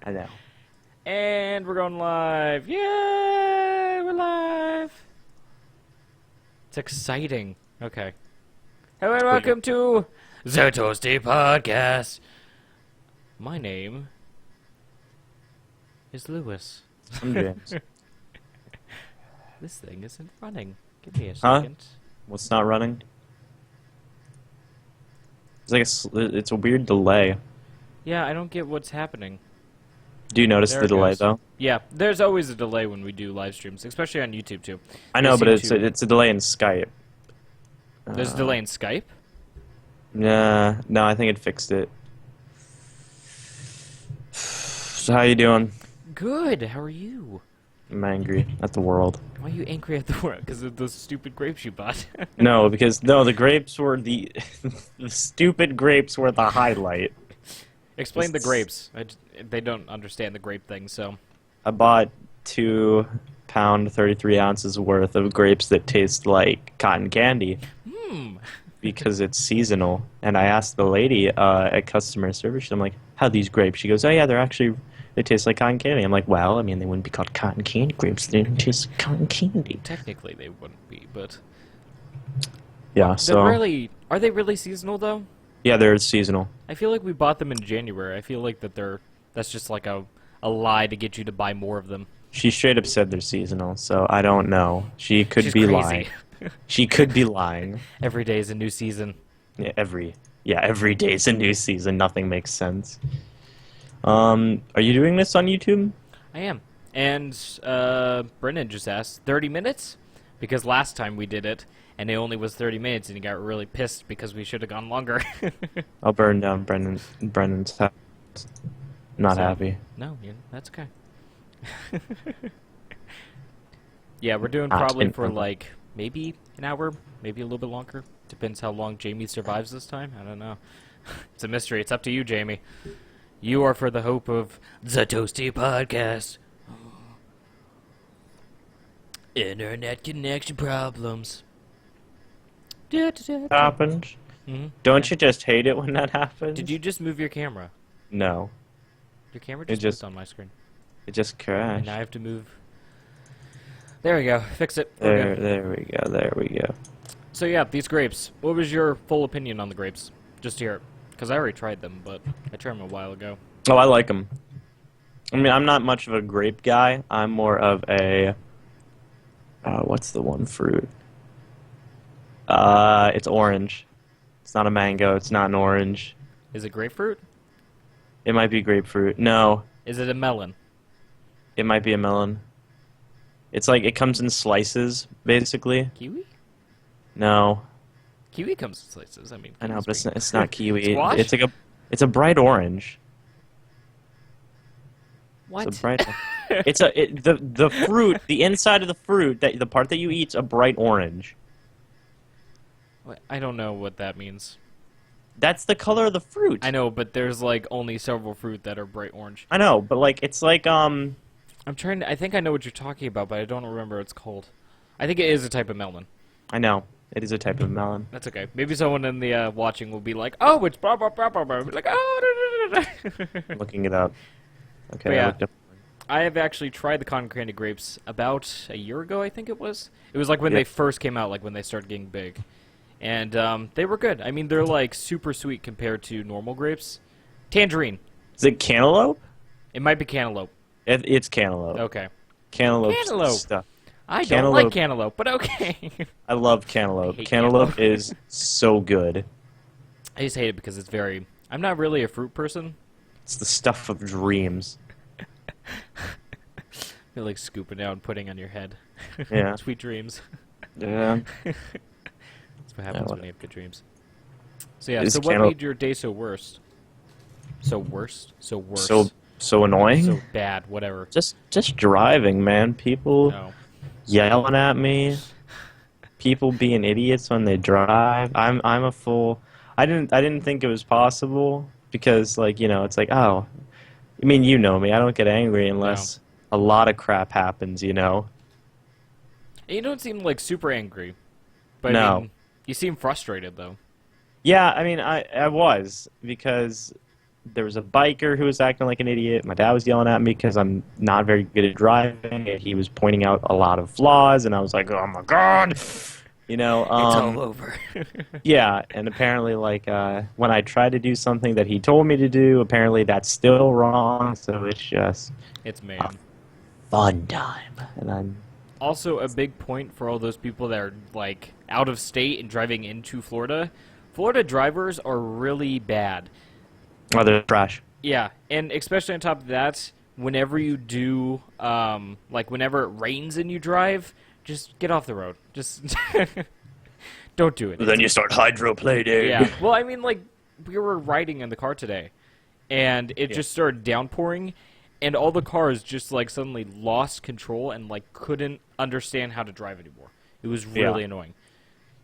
I know. And we're going live. Yay! We're live. It's exciting. Okay. Hello and welcome to the Toasty Podcast. My name is Lewis. I'm James. This thing isn't running. Give me a Huh? second. What's not running? It's a weird delay. Yeah, I don't get what's happening. Do you notice There the it delay goes. though? Yeah, there's always a delay when we do live streams, especially on YouTube too. I know, They but seem it's a delay in Skype. There's a delay in Skype? Nah, no, I think it fixed it. So how you doing? Good. How are you? I'm angry at the world. Why are you angry at the world? Because of those stupid grapes you bought. No, the grapes were the the stupid grapes were the highlight. Explain the grapes. They don't understand the grape thing, so. I bought 2 pound 33 ounces worth of grapes that taste like cotton candy. Because it's seasonal. And I asked the lady at customer service, I'm like, how are these grapes? She goes, oh yeah, they taste like cotton candy. I'm like, well, I mean, they wouldn't be called cotton candy grapes. They don't taste like cotton candy. Technically, they wouldn't be, but. Yeah, so. Are they really seasonal, though? Yeah, they're seasonal. I feel like we bought them in January. I feel like that's just like a lie to get you to buy more of them. She straight up said they're seasonal, so I don't know. She's be crazy. lying. She could be lying. Every day is a new season. Yeah, every day is a new season. Nothing makes sense. Are you doing this on YouTube? I am. And Brennan just asked, 30 minutes? Because last time we did it, and it only was 30 minutes, and he got really pissed because we should have gone longer. I'll burn down Brennan's house. Not happy. No, yeah, that's okay. Yeah, we're doing probably for like maybe an hour, maybe a little bit longer. Depends how long Jamie survives this time. I don't know. It's a mystery. It's up to you, Jamie. You are for the hope of the Toasty Podcast. Internet connection problems. Happens. Mm-hmm. Don't you just hate it when that happens? Did you just move your camera? No. Your camera It just just- moved on my screen. It just crashed. And I have to move. There we go. Fix it. We're good. There we go. So yeah, these grapes. What was your full opinion on the grapes? Just to hear it. Because I already tried them, but I tried them a while ago. Oh, I like them. I mean, I'm not much of a grape guy. I'm more of a... what's the one fruit? It's orange. It's not a mango. It's not an orange. Is it grapefruit? It might be grapefruit. No. Is it a melon? It might be a melon. It's like, it comes in slices, basically. Kiwi? No. Kiwi comes in slices. I mean, I know, kiwi's but pretty- it's not kiwi. Squash? It's like it's a bright orange. What? It's a bright. The fruit, the inside of the fruit, the part that you eat's a bright orange. I don't know what that means. That's the color of the fruit. I know, but there's like only several fruit that are bright orange. I know, but like it's like I'm trying to. I think I know what you're talking about, but I don't remember what it's called. I think it is a type of melon. I know it is a type of melon. That's okay. Maybe someone in the watching will be like, "Oh, it's blah blah blah blah blah." Be like, "Oh." Da, da, da, da. I'm looking it up. Okay. But yeah. I looked up. I have actually tried the cotton candy grapes about a year ago. I think it was. It was like when Yeah. they first came out, like when they started getting big, and they were good. I mean, they're like super sweet compared to normal grapes. Tangerine. Is it cantaloupe? It might be cantaloupe. It's cantaloupe. Okay. Cantaloupe Cantaloupe. stuff. I don't Cantaloupe. like cantaloupe, but okay. I love cantaloupe. I hate Cantaloupe cantaloupe. is so good. I just hate it because it's very... I'm not really a fruit person. It's the stuff of dreams. You're like scooping down, putting on your head. Yeah. Sweet dreams. Yeah. That's what happens when you have good dreams. So yeah, Is so what cantaloupe- made your day so worst? So worst? So worse. So annoying. So bad, whatever. Just driving, man. People No. yelling at me. People being idiots when they drive. I'm a fool. I didn't think it was possible because like, you know, it's like, oh, I mean, you know me. I don't get angry unless a lot of crap happens, you know. You don't seem like super angry. But No. I mean, you seem frustrated though. Yeah, I mean, I was because there was a biker who was acting like an idiot. My dad was yelling at me because I'm not very good at driving, and he was pointing out a lot of flaws, and I was like, oh my god, you know. It's all over. Yeah, and apparently, like, when I try to do something that he told me to do, apparently that's still wrong. So it's just It's mayhem. Fun time, and I'm also a big point for all those people that are like out of state and driving into Florida. Florida drivers are really bad. Oh, they're trash. Yeah, and especially on top of that, whenever you do, like whenever it rains and you drive, just get off the road. Just don't do it. Then you start hydroplaning. Yeah. Well, I mean, like, we were riding in the car today, and it just started downpouring, and all the cars just, like, suddenly lost control and, like, couldn't understand how to drive anymore. It was really annoying.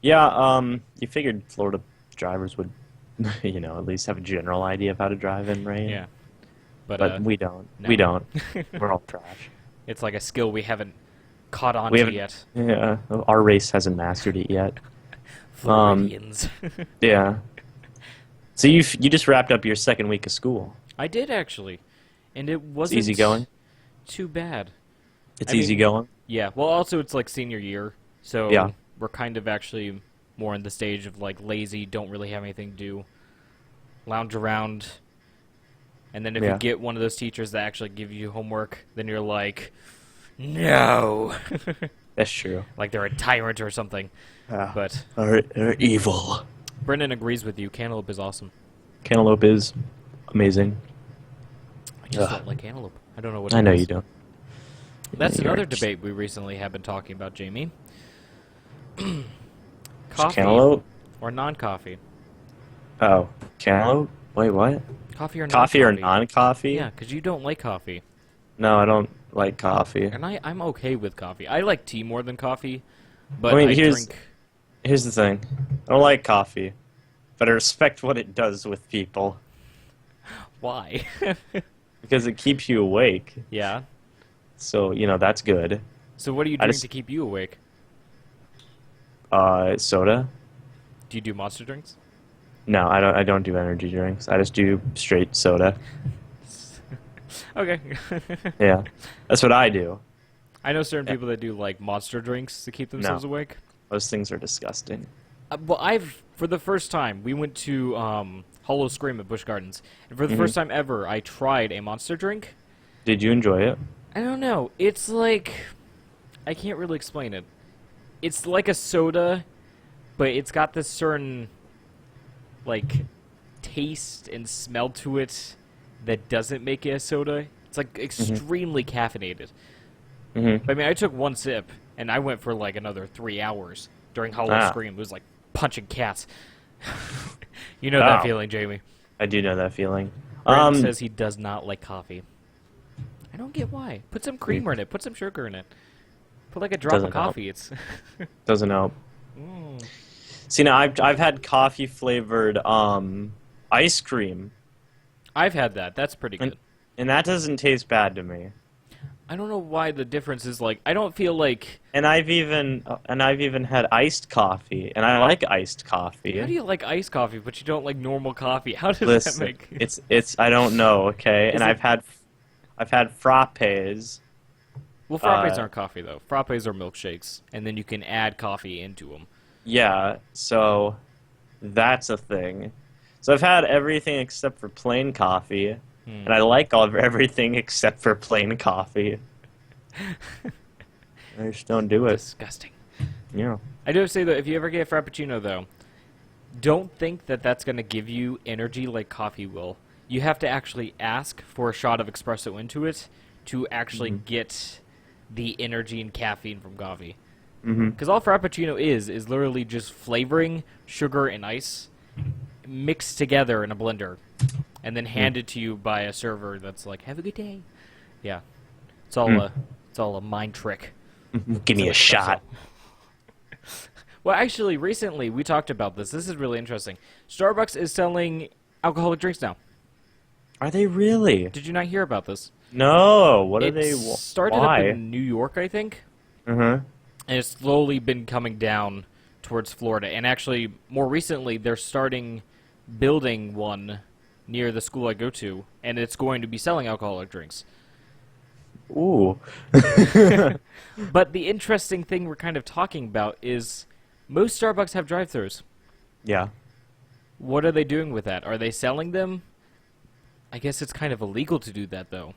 Yeah, you figured Florida drivers would, you know, at least have a general idea of how to drive in rain. Yeah. But we don't. no. We don't. We're all trash. It's like a skill we haven't caught on to yet. Yeah, our race hasn't mastered it yet. Floridians. Yeah. So you just wrapped up your second week of school. I did, actually. And it wasn't It's easy going? too bad. It's easy going? Yeah. Well, also, it's like senior year, so Yeah. we're kind of actually more in the stage of, like, lazy, don't really have anything to do, lounge around, and then if you get one of those teachers that actually give you homework, then you're like, no. That's true. Like they're a tyrant or something. But are evil. Brendan agrees with you. Cantaloupe is awesome. Cantaloupe is amazing. I just don't like cantaloupe. I don't know what I know you don't. That's You're another just- debate we recently have been talking about, Jamie. Just Coffee cantaloupe? or non-coffee? Oh, cantaloupe? Wait, what? Coffee or non-coffee? Coffee or non-coffee? Yeah, because you don't like coffee. No, I don't like coffee. And I'm okay with coffee. I like tea more than coffee, but I mean, drink... Here's the thing. I don't like coffee, but I respect what it does with people. Why? Because it keeps you awake. Yeah. So, you know, that's good. So what do you drink to keep you awake? Soda? Do you do monster drinks? No, I don't do energy drinks. I just do straight soda. Okay. Yeah. That's what I do. I know certain people that do, like, monster drinks to keep themselves awake. Those things are disgusting. Well, for the first time, we went to Hollow Scream at Busch Gardens, and for the first time ever, I tried a monster drink. Did you enjoy it? I don't know. It's like... I can't really explain it. It's like a soda, but it's got this certain, like, taste and smell to it that doesn't make it a soda. It's, like, extremely caffeinated. But, I mean, I took one sip, and I went for, like, another 3 hours during Hollow Scream. It was like punching cats. You know that feeling, Jamie. I do know that feeling. Brandon says he does not like coffee. I don't get why. Put some creamer in it. Put some sugar in it. Put like a drop of coffee. It's doesn't help. See, now I've had coffee flavored ice cream. I've had that. That's pretty good. And that doesn't taste bad to me. I don't know why the difference is like. I don't feel like. And I've even had iced coffee, and I like iced coffee. How do you like iced coffee, but you don't like normal coffee? How does that make? It's I don't know. Okay, and I've had frappes. Well, frappes aren't coffee though. Frappes are milkshakes, and then you can add coffee into them. Yeah, so that's a thing. So I've had everything except for plain coffee. And I like everything except for plain coffee. I just don't do it. Disgusting. Yeah. I do have to say, though, if you ever get a Frappuccino, though, don't think that that's going to give you energy like coffee will. You have to actually ask for a shot of espresso into it to actually get the energy and caffeine from coffee. Because all Frappuccino is literally just flavoring, sugar, and ice mixed together in a blender. And then handed to you by a server that's like, "Have a good day." Yeah, it's all a mind trick. Give me a shot. Well, actually, recently we talked about this. This is really interesting. Starbucks is selling alcoholic drinks now. Are they really? Did you not hear about this? No. What are they? Started Why? up in New York, I think. And it's slowly been coming down towards Florida. And actually, more recently, they're starting building one near the school I go to, and it's going to be selling alcoholic drinks. Ooh. But the interesting thing we're kind of talking about is most Starbucks have drive-thrus. Yeah. What are they doing with that? Are they selling them? I guess it's kind of illegal to do that, though.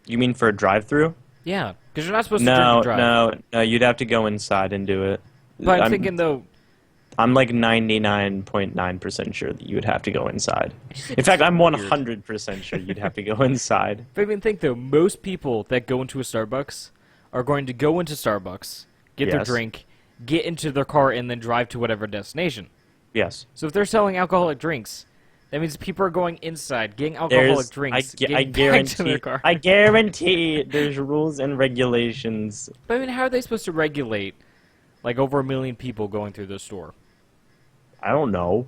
You mean for a drive-through? Yeah, because you're not supposed to drink and drive. No, you'd have to go inside and do it. But I'm thinking, though... I'm like 99.9% sure that you would have to go inside. In fact, I'm 100% sure you'd have to go inside. But I mean, think, though, most people that go into a Starbucks are going to go into Starbucks, get their drink, get into their car, and then drive to whatever destination. Yes. So if they're selling alcoholic drinks, that means people are going inside, getting alcoholic drinks, getting back to their car. I guarantee there's rules and regulations. But I mean, how are they supposed to regulate, like, over 1 million people going through the store? I don't know.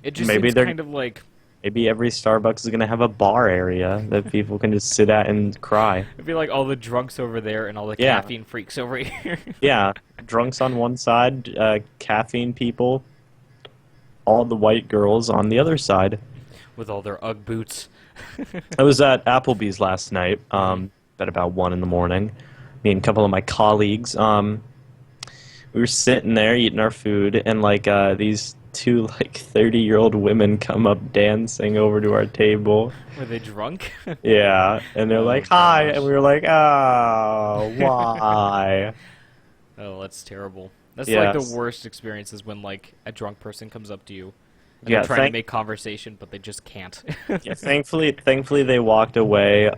It just seems kind of like... Maybe every Starbucks is going to have a bar area that people can just sit at and cry. It'd be like all the drunks over there and all the caffeine freaks over here. Yeah, drunks on one side, caffeine people, all the white girls on the other side. With all their Ugg boots. I was at Applebee's last night, at about 1 in the morning. Me and a couple of my colleagues, we were sitting there eating our food, and these two 30-year-old women come up dancing over to our table. Were they drunk? Yeah, and they're like, "Hi," and we were like, "Oh, why?" Oh, that's terrible. That's like the worst experiences when a drunk person comes up to you and they're trying to make conversation, but they just can't. Yeah, thankfully they walked away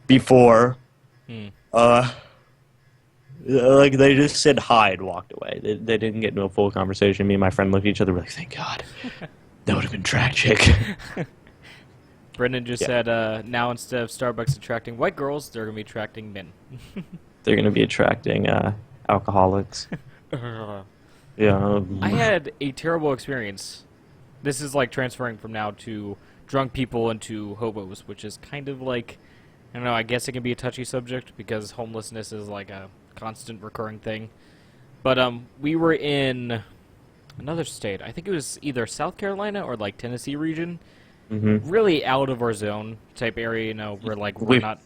before. They just said hi and walked away. They didn't get into a full conversation. Me and my friend looked at each other. We're like, "Thank God, that would have been tragic." Brendan just said, now instead of Starbucks attracting white girls, they're going to be attracting men. They're going to be attracting alcoholics. Yeah. I had a terrible experience. This is transferring from now to drunk people into hobos, which is kind of I don't know, I guess it can be a touchy subject because homelessness is a constant recurring thing. But we were in another state. I think it was either South Carolina or Tennessee region. Mm-hmm. Really out of our zone type area, where we're not...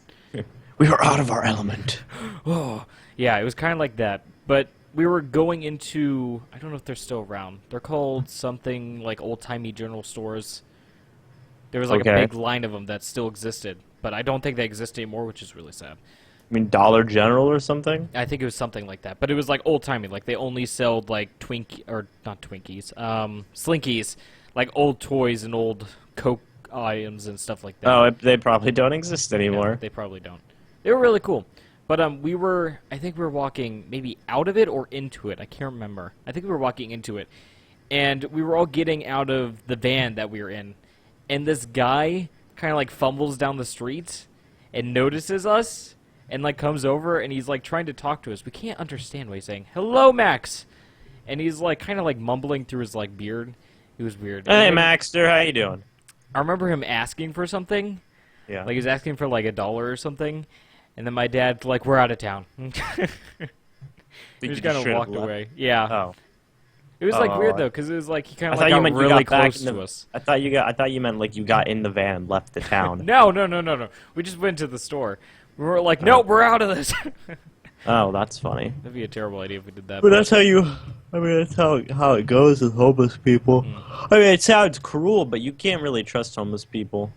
We were out of our element. Oh, yeah, it was kind of like that. But we were going into... I don't know if they're still around. They're called something old-timey general stores. There was a big line of them that still existed. But I don't think they exist anymore, which is really sad. I mean Dollar General or something? I think it was something like that. But it was old-timey. They only sold not Twinkies, Slinkies. Old toys and old Coke items and stuff like that. Oh, they probably don't exist anymore. Yeah, they probably don't. They were really cool. But I think we were walking maybe out of it or into it. I can't remember. I think we were walking into it. And we were all getting out of the van that we were in. And this guy kind of fumbles down the street and notices us and comes over and he's trying to talk to us. We can't understand what he's saying. "Hello, Max!" And he's kind of mumbling through his beard. It was weird. Hey, Maxter, how you doing? I remember him asking for something. Yeah. He was asking for $1 or something. And then my dad's we're out of town. He just kind of walked away. Yeah. Oh. It was weird though, because it was he kind of got really close to us. I thought you meant you got in the van and left the town. No. We just went to the store. We were no, we're out of this. Oh, that's funny. That'd be a terrible idea if we did that. But that's that's how it goes with homeless people. I mean, it sounds cruel, but you can't really trust homeless people.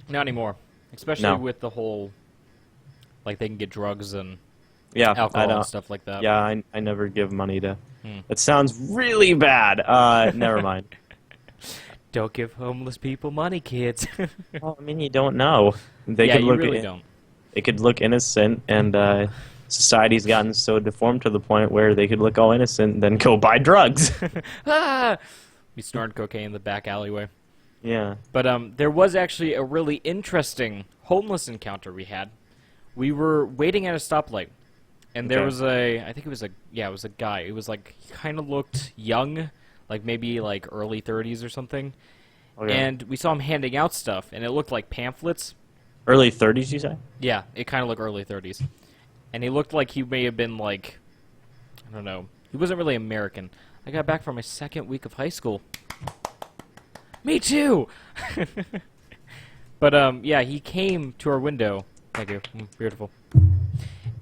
Not anymore, especially with the whole they can get drugs and alcohol and stuff like that. Yeah, I never give money to. That sounds really bad. Never mind. Don't give homeless people money, kids. Well, I mean, you don't know. You really don't. They could look innocent, and society's gotten so deformed to the point where they could look all innocent and then go buy drugs. We snorted cocaine in the back alleyway. Yeah. But there was actually a really interesting homeless encounter we had. We were waiting at a stoplight. And there was I think it was a guy. It was he kind of looked young, maybe early 30s or something. Okay. And we saw him handing out stuff, and it looked like pamphlets. Early 30s, you say? Yeah, it kind of looked early 30s. And he looked like he may have been I don't know. He wasn't really American. I got back from my second week of high school. Me too! But, yeah, he came to our window. Thank you. Beautiful.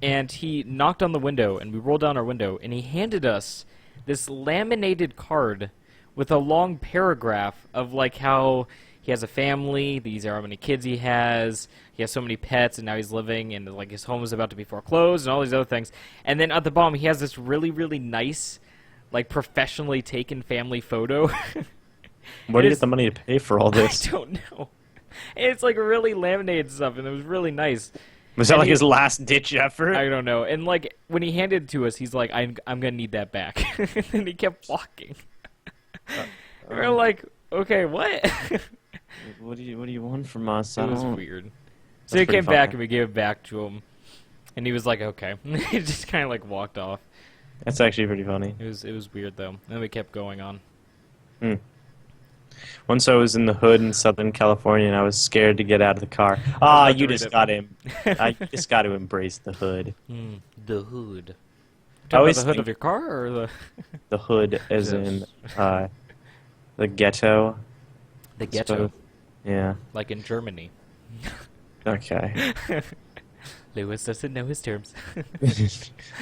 And he knocked on the window, and we rolled down our window, and he handed us this laminated card with a long paragraph of, like, how he has a family, these are how many kids he has so many pets, and now he's living, and, like, his home is about to be foreclosed, and all these other things. And then at the bottom, he has this really, really nice, like, professionally taken family photo. Where do you get the money to pay for all this? I don't know. And it's, like, really laminated stuff, and it was really nice. Was that like his last-ditch effort? I don't know. And, like, when he handed it to us, he's like, I'm gonna need that back. And he kept walking. And we're like, okay, what? What do you want from us? It was weird. So he came back, and we gave it back to him. And he was like, okay. He just kind of, like, walked off. That's actually pretty funny. It was weird, though. And then we kept going on. Once I was in the hood in Southern California, and I was scared to get out of the car. You just got to embrace the hood. The hood. I always the hood of your car, or the the hood, as in the ghetto. the ghetto, Yeah. like in Germany. Okay. Lewis doesn't know his terms.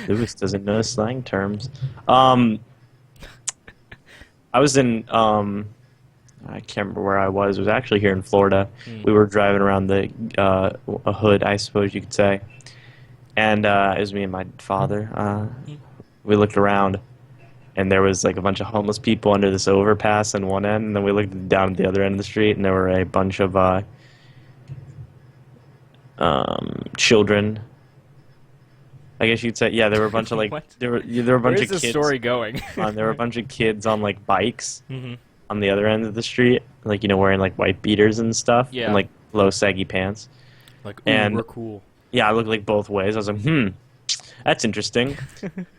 Lewis doesn't know slang terms. I was in I can't remember where I was. It was actually here in Florida. We were driving around a hood, I suppose you could say. And it was me and my father. We looked around, and there was like a bunch of homeless people under this overpass on one end, and then we looked down at the other end of the street, and there were a bunch of children. I guess you'd say, yeah, there were a bunch of like there were a bunch Where of is kids. this story going? There were a bunch of kids on like bikes on the other end of the street, like, you know, wearing like white beaters and stuff, Yeah. and like low saggy pants. Like, ooh, And- we're cool. Yeah, I looked like both ways. I was like, that's interesting.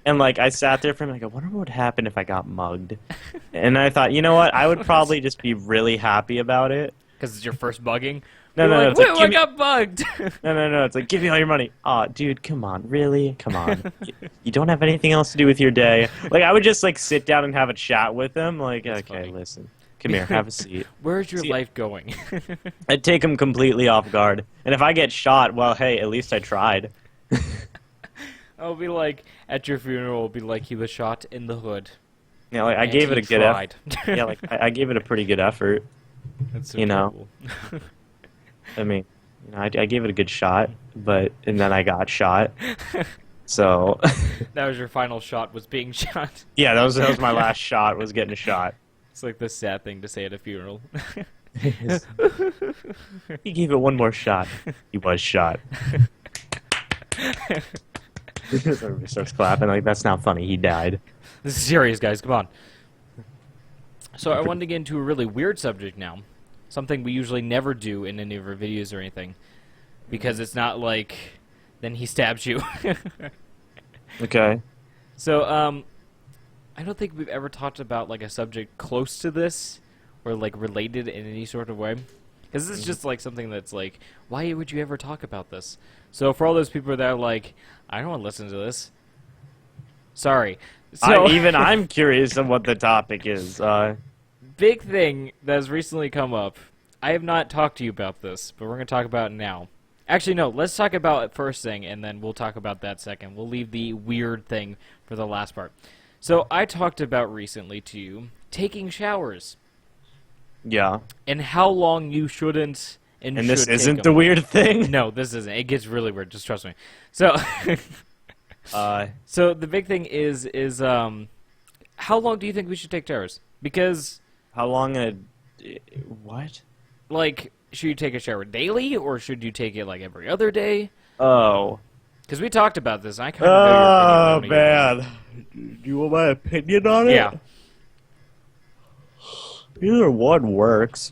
And like I sat there for a minute, I wonder what would happen if I got mugged. And I thought, you know what, I would probably just be really happy about it. Because it's your first bugging? No, You're no, like, no, it's like, "Woo, give I me- got bugged! No. It's like, give me all your money. Aw, dude, come on. Really? Come on. You don't have anything else to do with your day. Like, I would just, like, sit down and have a chat with him. Like, That's okay, funny. listen. Come here, have a seat. Where's your See- life going? I'd take him completely off guard. And if I get shot, well, hey, at least I tried. I'll be like, at your funeral, I'll be like, he was shot in the hood. Yeah, like, I and gave it he a good effort. tried. Yeah, like, I gave it a pretty good effort. That's so you know. cool. I mean, you know, I gave it a good shot, and then I got shot. So, That was your final shot, was being shot. yeah, that was my last shot, was getting a shot. It's like the sad thing to say at a funeral. He gave it one more shot. He was shot. Everybody starts clapping, like, that's not funny, he died. This is serious, guys. Come on. So I wanted to get into a really weird subject now. Something we usually never do in any of our videos or anything. Because it's not like, then he stabs you. Okay. So, I don't think we've ever talked about, like, a subject close to this, or, like, related in any sort of way. Because this is just, like, something that's, like, why would you ever talk about this? So for all those people that are like, I don't want to listen to this. Sorry. So, I'm curious on what the topic is. Big thing that has recently come up. I have not talked to you about this, but we're going to talk about it now. Actually, no, let's talk about it first thing, and then we'll talk about that second. We'll leave the weird thing for the last part. So I talked about recently to you taking showers Yeah. and how long you shouldn't and And this should take isn't them. the weird thing? No, this isn't. It gets really weird. Just trust me. So, so the big thing is how long do you think we should take showers? Because, how long what? like, should you take a shower daily, or should you take it, like, every other day? Oh. Because we talked about this, and I kind of know your opinion. Man. Do you want my opinion on it? Yeah. Either one works.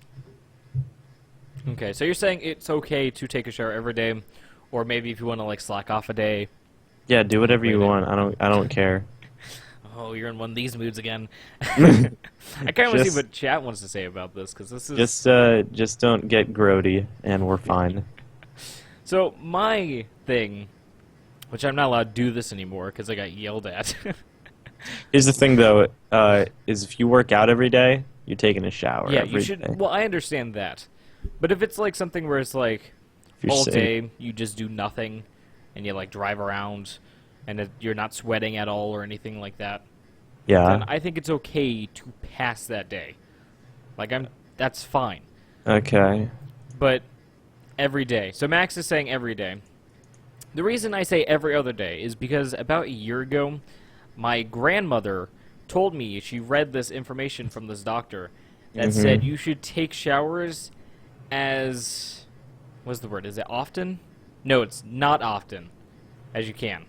Okay, so you're saying it's okay to take a shower every day, or maybe if you want to, like, slack off a day. Yeah, do whatever you Wait a want. I don't care. Oh, you're in one of these moods again. I kind of want to see Just- what chat wants to say about this, because this is... Just don't get grody, and we're fine. So, my thing, which I'm not allowed to do this anymore, because I got yelled at. Here's the thing, though, is if you work out every day, You're taking a shower Yeah, every you should. day. Well, I understand that, but if it's like something where it's like If you're all sick. day you just do nothing, and you like drive around, and you're not sweating at all or anything like that, Yeah. then I think it's okay to pass that day. Like that's fine. Okay. But every day. So Max is saying every day. The reason I say every other day is because about a year ago, my grandmother told me she read this information from this doctor that said you should take showers as... what's the word? Is it often? No, it's not often as you can.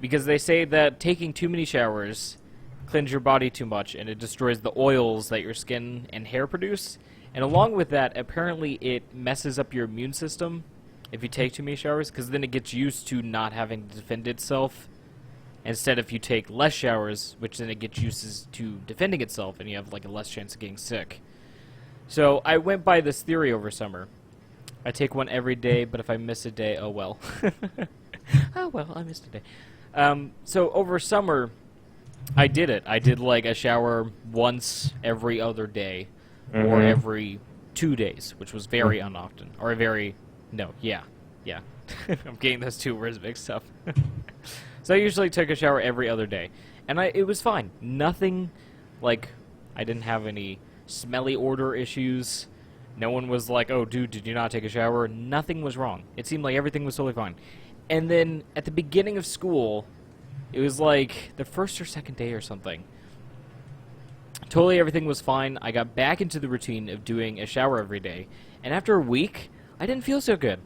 Because they say that taking too many showers cleans your body too much and it destroys the oils that your skin and hair produce. And along with that, apparently it messes up your immune system if you take too many showers, because then it gets used to not having to defend itself. Instead, if you take less showers, which then it gets used to defending itself, and you have like a less chance of getting sick. So I went by this theory over summer. I take one every day, but if I miss a day, oh well. Oh well, I missed a day. So over summer, I did it. I did like a shower once every other day, or every 2 days, which was very unoften, or very... No, yeah. I'm getting those two words mixed up. So I usually took a shower every other day, and it was fine. Nothing, like, I didn't have any smelly odor issues. No one was like, oh, dude, did you not take a shower? Nothing was wrong. It seemed like everything was totally fine. And then at the beginning of school, it was like the first or second day or something. Totally everything was fine. I got back into the routine of doing a shower every day, and after a week, I didn't feel so good.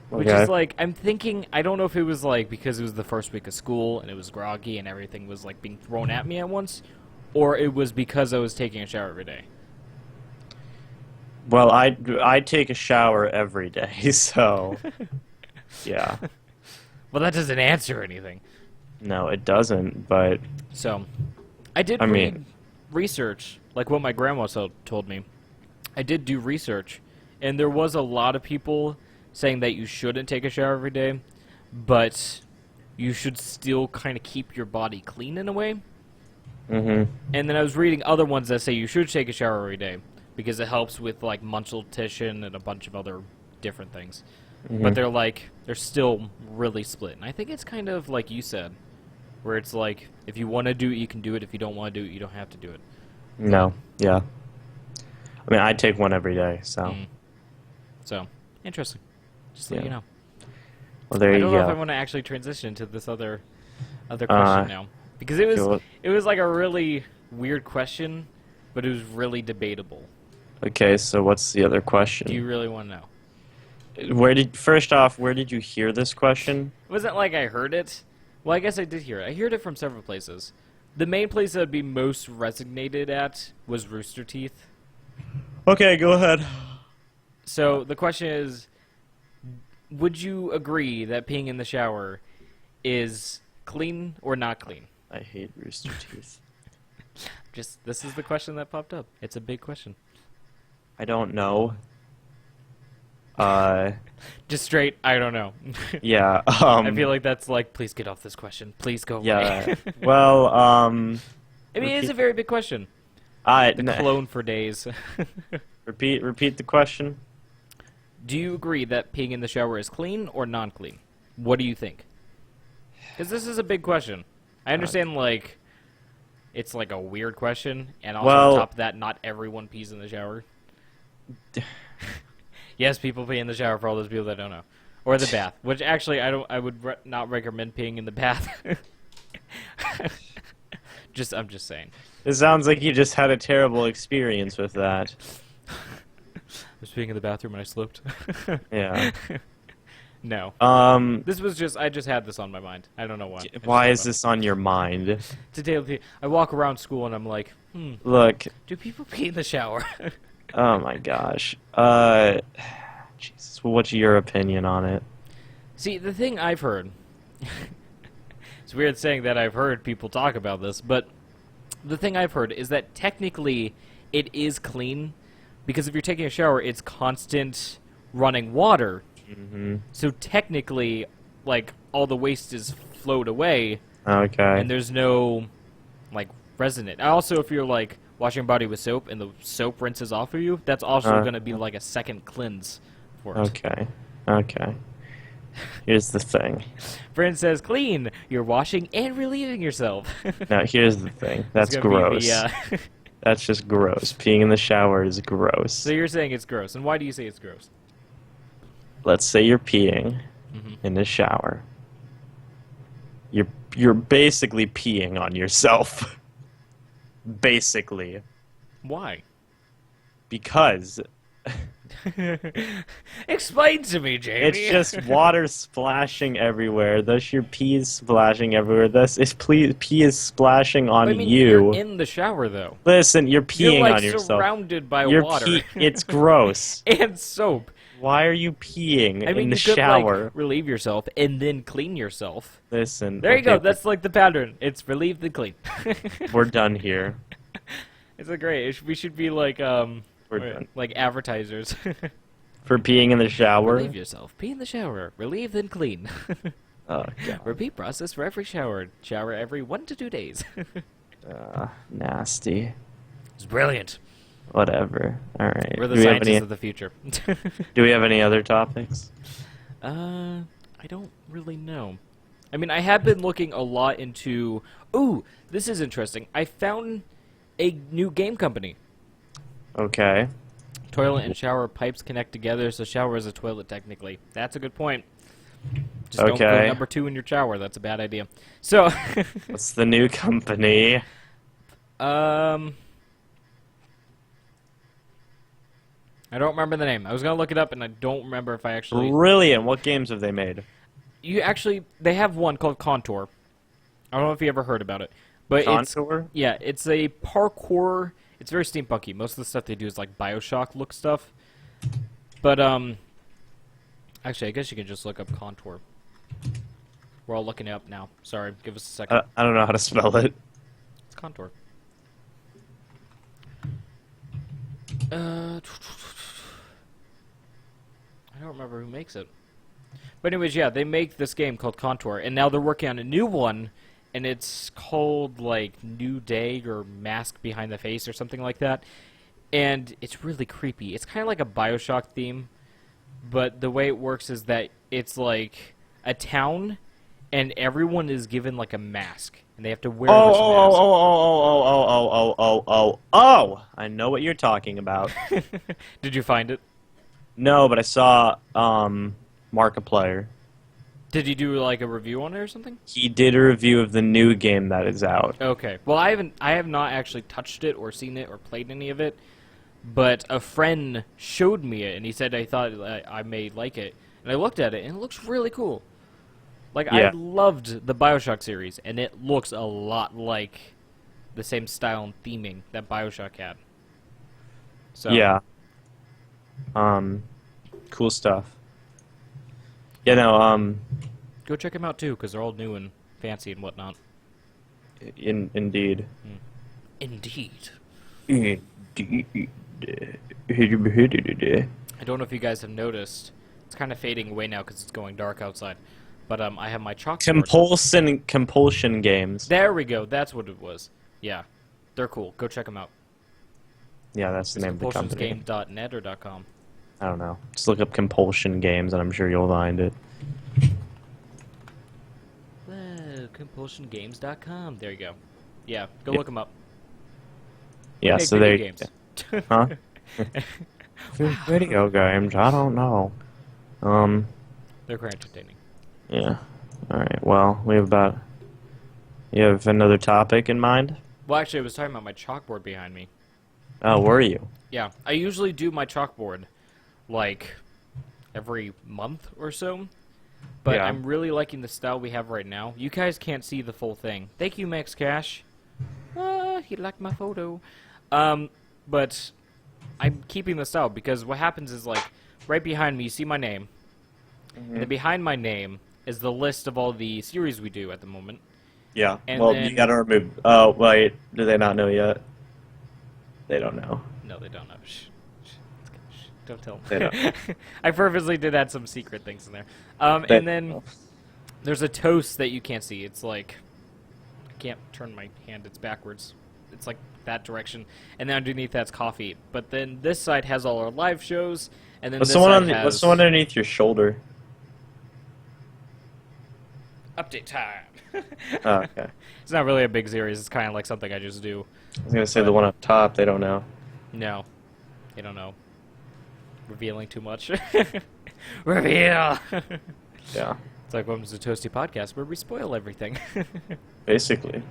Which is like, I'm thinking, I don't know if it was like because it was the first week of school and it was groggy and everything was like being thrown at me at once, or it was because I was taking a shower every day. Well, I take a shower every day, so yeah. Well, that doesn't answer anything. No, it doesn't, but... So, I did read research, like what my grandma told me. I did do research, and there was a lot of people saying that you shouldn't take a shower every day, but you should still kind of keep your body clean in a way. And then I was reading other ones that say you should take a shower every day because it helps with like muncilation and a bunch of other different things. But they're still really split. And I think it's kind of like you said, where it's like if you want to do it, you can do it. If you don't want to do it, you don't have to do it. No, yeah. I mean, I take one every day, so... So, interesting. Just so you know. Well, there you go. I don't know if I want to actually transition to this other question now. Because it was like a really weird question, but it was really debatable. Okay, so what's the other question? Do you really want to know? First off, where did you hear this question? It wasn't like I heard it. Well, I guess I did hear it. I heard it from several places. The main place I'd be most resonated at was Rooster Teeth. Okay, go ahead. So the question is, would you agree that peeing in the shower is clean or not clean? I hate Rooster Teeth. This is the question that popped up. It's a big question. I don't know. Just straight, I don't know. Yeah. I feel like that's like, please get off this question. Please go away. Yeah. Well, I mean, it is a very big question. The clone for days. Repeat the question. Do you agree that peeing in the shower is clean or non-clean? What do you think? Because this is a big question. I understand, like, it's like a weird question, and also on top of that, not everyone pees in the shower. Yes, people pee in the shower for all those people that don't know. Or the bath, which actually I would not recommend peeing in the bath. I'm just saying. It sounds like you just had a terrible experience with that. I was peeing in the bathroom and I slipped. Yeah. No. This was I just had this on my mind. I don't know why. Why is this on your mind? Today, I walk around school and I'm like, Look. Do people pee in the shower? Oh my gosh. Jesus, what's your opinion on it? See, the thing I've heard... It's weird saying that I've heard people talk about this, but the thing I've heard is that technically it is clean, because if you're taking a shower, it's constant running water. So technically, like, all the waste is flowed away. Okay. And there's no, like, resonant. Also, if you're, like, washing your body with soap and the soap rinses off of you, that's also going to be like a second cleanse for it. Okay. Here's the thing. Brent says, clean. You're washing and relieving yourself. Now, here's the thing. That's gross. That's just gross. Peeing in the shower is gross. So you're saying it's gross. And why do you say it's gross? Let's say you're peeing in the shower. You're basically peeing on yourself. Basically. Why? Because... Explain to me, Jamie. It's just water splashing everywhere. Thus, your pee is splashing everywhere. Thus, pee is splashing on you. You're in the shower, though. Listen, you're peeing you're, like, on yourself. Surrounded by water. It's gross. And soap. Why are you peeing in the you could, shower? Like, relieve yourself and then clean yourself. Listen. There you go. That's like the pattern. It's relieve then clean. We're done here. It's great. We should be like We're done. Like advertisers. For peeing in the shower? Relieve yourself. Pee in the shower. Relieve then clean. Oh, God. Repeat process for every shower. Shower every 1 to 2 days. Nasty. It's brilliant. Whatever. All right. We're the scientists of the future. Do we have any other topics? I don't really know. I mean, I have been looking a lot into... Ooh, this is interesting. I found a new game company. Okay. Toilet and shower pipes connect together, so shower is a toilet technically. That's a good point. Just don't put number 2 in your shower. That's a bad idea. So... What's the new company? I don't remember the name. I was going to look it up, and I don't remember if I actually... Brilliant. What games have they made? They have one called Contour. I don't know if you ever heard about it. But Contour? It's a parkour... It's very steampunky. Most of the stuff they do is like Bioshock look stuff. But, actually, I guess you can just look up Contour. We're all looking it up now. Sorry, give us a second. I don't know how to spell it. It's Contour. I don't remember who makes it. But anyways, yeah, they make this game called Contour, and now they're working on a new one, and it's called, like, New Day or Mask Behind the Face or something like that. And it's really creepy. It's kind of like a Bioshock theme, but the way it works is that it's, like, a town, and everyone is given, like, a mask, and they have to wear this mask. Oh! I know what you're talking about. Did you find it? No, but I saw Markiplier. Did you do like a review on it or something? He did a review of the new game that is out. Okay. Well, I have not actually touched it or seen it or played any of it, but a friend showed me it and he said I thought I may like it, and I looked at it and it looks really cool. Like I loved the BioShock series, and it looks a lot like the same style and theming that BioShock had. So yeah. Cool stuff. You know, go check them out too, because they're all new and fancy and whatnot. Indeed. Indeed. Indeed. I don't know if you guys have noticed. It's kind of fading away now because it's going dark outside. But I have my chalkboard. Compulsion games. There we go. That's what it was. Yeah. They're cool. Go check them out. Yeah, that's the name of the company. Compulsionsgame.net or .com? I don't know. Just look up Compulsion Games, and I'm sure you'll find it. Compulsiongames.com. There you go. Yeah, go look them up. Yeah, so they games. Huh? Video games? I don't know. They're quite entertaining. Yeah. All right. Well, you have another topic in mind? Well, actually, I was talking about my chalkboard behind me. Oh, were you? Yeah, I usually do my chalkboard like every month or so, but yeah. I'm really liking the style we have right now. You guys can't see the full thing. Thank you, Max Cash. He liked my photo. But I'm keeping the style because what happens is, like, right behind me, you see my name. And then behind my name is the list of all the series we do at the moment. Yeah. And well, then, you gotta remove... Oh, wait. Do they not know yet? They don't know. No, they don't know. Shh. Don't tell them. They don't. I purposely did add some secret things in there. And then there's a toast that you can't see. It's like... I can't turn my hand. It's backwards. it's like that direction, and then underneath that's coffee. But then this side has all our live shows, and then What's this side has... What's the one underneath your shoulder? Update time. Oh, okay. It's not really a big series. It's kind of like something I just do. I was gonna say the one up top. They don't know. No, they don't know. Revealing too much. Reveal. Yeah. It's like welcome to the Toasty Podcast, where we spoil everything. Basically.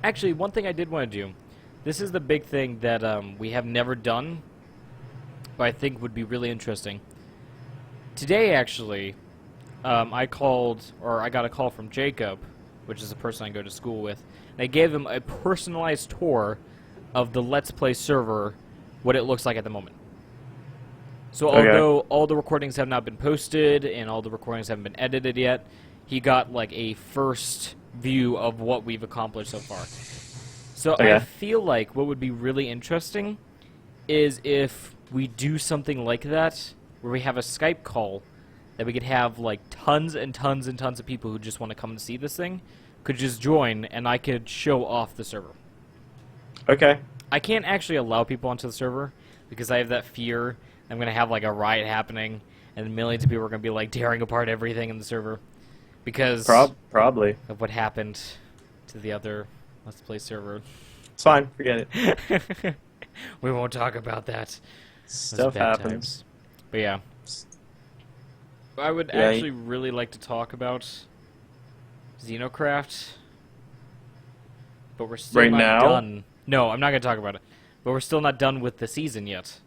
Actually, one thing I did want to do. This is the big thing that we have never done, but I think would be really interesting. Today, actually, I got a call from Jacob, which is the person I go to school with, and I gave him a personalized tour of the Let's Play server, what it looks like at the moment. So although all the recordings have not been posted and all the recordings haven't been edited yet, he got like a first view of what we've accomplished so far. So I feel like what would be really interesting is if we do something like that, where we have a Skype call that we could have like tons and tons and tons of people who just want to come and see this thing could just join, and I could show off the server. Okay. I can't actually allow people onto the server because I have that fear I'm going to have like a riot happening and millions of people are going to be like tearing apart everything in the server because probably of what happened to the other Let's Play server. It's fine. Forget it. We won't talk about that. Stuff happens. Times. But yeah. I would actually really like to talk about Xenocraft, but we're still not done. No, I'm not going to talk about it. But we're still not done with the season yet.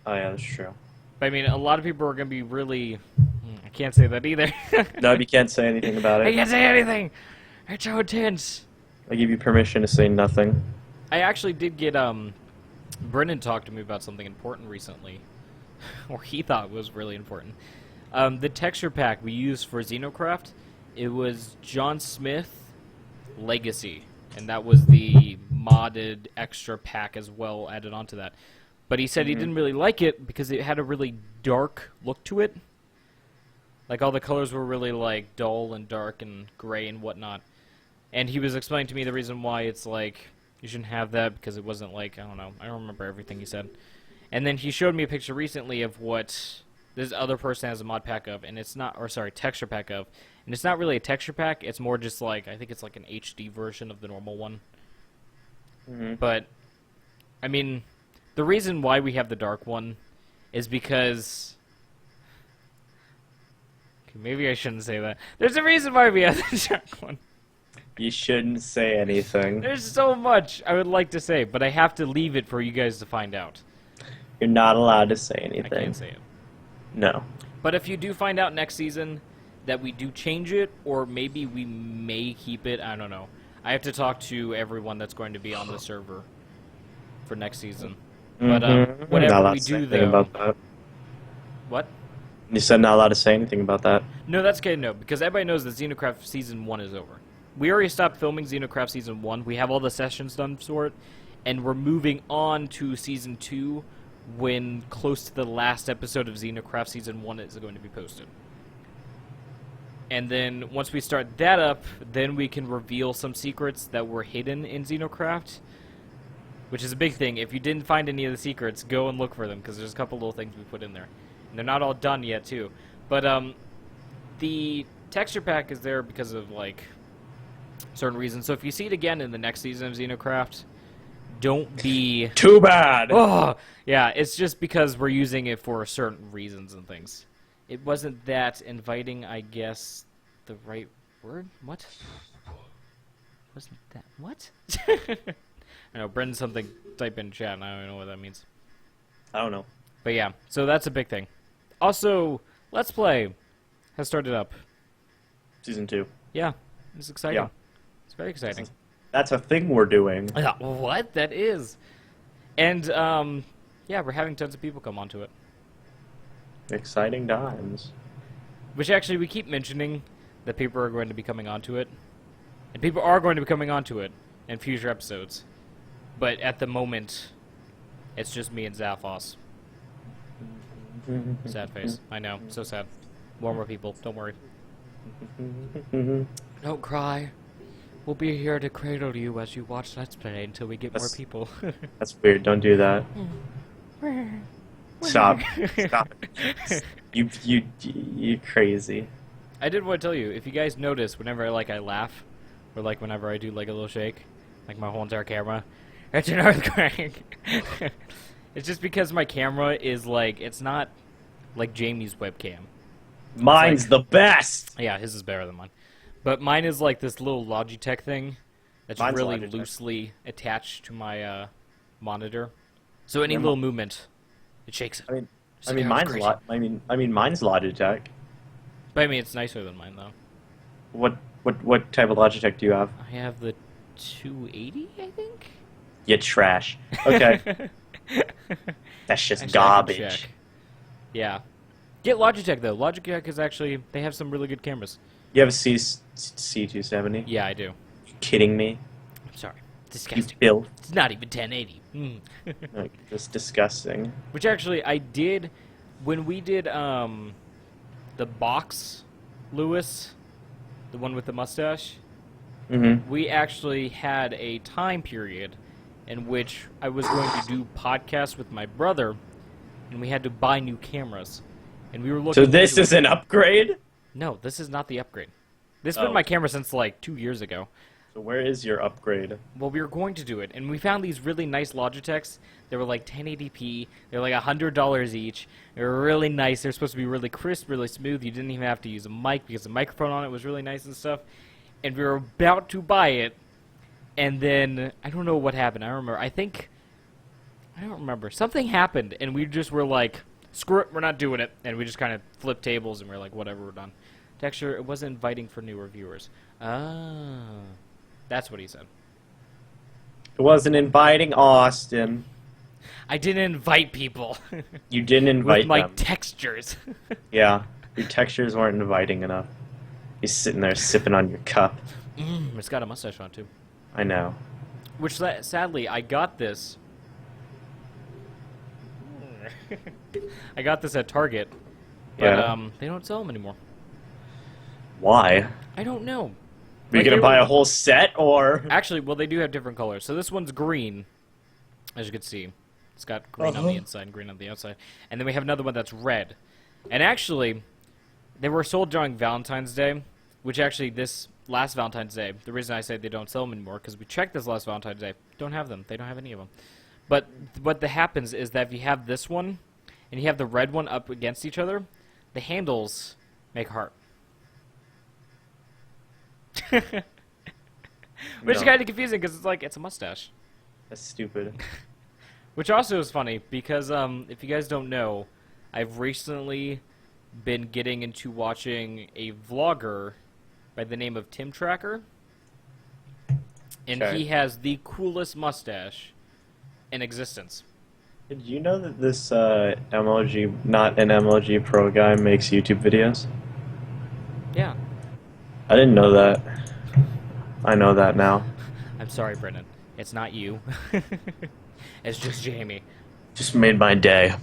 Oh yeah, that's true. But I mean, a lot of people are going to be really... I can't say that either. No, you can't say anything about it. I can't say anything! It's so intense! I give you permission to say nothing. I actually did get, Brennan talked to me about something important recently. Or he thought was really important. The texture pack we used for Xenocraft, it was John Smith Legacy. And that was the modded extra pack as well added onto that. But he said he didn't really like it because it had a really dark look to it. Like, all the colors were really, like, dull and dark and gray and whatnot. And he was explaining to me the reason why it's, like, you shouldn't have that because it wasn't, like, I don't know. I don't remember everything he said. And then he showed me a picture recently of what this other person has a mod pack of, and it's not, or sorry, texture pack of. And it's not really a texture pack. It's more just, like, I think it's, like, an HD version of the normal one. But, I mean... The reason why we have the dark one is because... Okay, maybe I shouldn't say that. There's a reason why we have the dark one. You shouldn't say anything. There's so much I would like to say, but I have to leave it for you guys to find out. You're not allowed to say anything. I can't say it. No. But if you do find out next season that we do change it, or maybe we may keep it, I don't know. I have to talk to everyone that's going to be on the server for next season. But whatever we do, though... About that. What? You said not allowed to say anything about that. No, that's okay, no, because everybody knows that Xenocraft Season 1 is over. We already stopped filming Xenocraft Season 1. We have all the sessions done for it, and we're moving on to Season 2 when close to the last episode of Xenocraft Season 1 is going to be posted. And then once we start that up, then we can reveal some secrets that were hidden in Xenocraft. Which is a big thing. If you didn't find any of the secrets, go and look for them, because there's a couple little things we put in there. And they're not all done yet, too. But, the texture pack is there because of, like, certain reasons. So if you see it again in the next season of Xenocraft, don't be... Too bad! Oh! Yeah, it's just because we're using it for certain reasons and things. It wasn't that inviting, I guess, the right word? What? Wasn't that... What? I know, Brendan something type in chat, and I don't even know what that means. I don't know. But yeah, so that's a big thing. Also, Let's Play has started up. Season 2. Yeah, it's exciting. Yeah. It's very exciting. That's a thing we're doing. I thought, what? That is. And, yeah, we're having tons of people come onto it. Exciting times. Which actually, we keep mentioning that people are going to be coming onto it. And people are going to be coming onto it in future episodes. But at the moment, it's just me and Zaphos. Sad face. I know. So sad. More people. Don't worry. Don't cry. We'll be here to cradle you as you watch Let's Play until we get more people. That's weird. Don't do that. Stop. Stop. You crazy. I did want to tell you, if you guys notice, whenever I laugh, or like whenever I do like a little shake, like my whole entire camera, it's an earthquake. It's just because my camera is like, it's not like Jamie's webcam. Mine's like, the best. Yeah, his is better than mine. But mine is like this little Logitech thing that's Mine's really Logitech. Loosely attached to my monitor. So any little movement, it shakes it. Mine's Logitech. But I mean, it's nicer than mine though. What type of Logitech do you have? I have the 280, I think. You trash. Okay. That's just Actually, I can garbage. check. Yeah. Get Logitech though. Logitech is actually, they have some really good cameras. You have a C270? Yeah, I do. You kidding me? I'm sorry. You Disgusting. built. It's not even 1080. Like, just disgusting. Which actually I did when we did the box Lewis, the one with the mustache. Mm-hmm. We actually had a time period in which I was going to do podcasts with my brother, and we had to buy new cameras. And we were looking. So this is an upgrade? No, this is not the upgrade. This has been my camera since like 2 years ago. So where is your upgrade? Well, we were going to do it, and we found these really nice Logitechs. They were like 1080p. They were like $100 each. They were really nice. They're supposed to be really crisp, really smooth. You didn't even have to use a mic because the microphone on it was really nice and stuff. And we were about to buy it, and then I don't know what happened. I don't remember. Something happened, and we just were like, screw it, we're not doing it. And we just kind of flipped tables, and we're like, whatever, we're done. Texture, it wasn't inviting for new reviewers. Ah. That's what he said. It wasn't inviting Austin. I didn't invite people. You didn't invite with my them. textures. Yeah, your textures weren't inviting enough. He's sitting there sipping on your cup. It's got a mustache on too. I know. Which sadly, I got this. I got this at Target, but Yeah. they don't sell them anymore. Why? I don't know. Are you gonna buy a whole set, or? Actually, well, they do have different colors. So this one's green, as you can see. It's got green on the inside and green on the outside. And then we have another one that's red. And actually, they were sold during Valentine's Day, which actually this last Valentine's Day, the reason I say they don't sell them anymore, because we checked this last Valentine's Day, don't have them. They don't have any of them. But what happens is that if you have this one, and you have the red one up against each other, the handles make a heart. Which is kind of confusing because it's a mustache. That's stupid. Which also is funny because if you guys don't know, I've recently been getting into watching a vlogger by the name of Tim Tracker, and he has the coolest mustache in existence. Did you know that this MLG, not an MLG Pro guy, makes YouTube videos? Yeah. I didn't know that. I know that now. I'm sorry, Brennan. It's not you. It's just Jamie. Just made my day.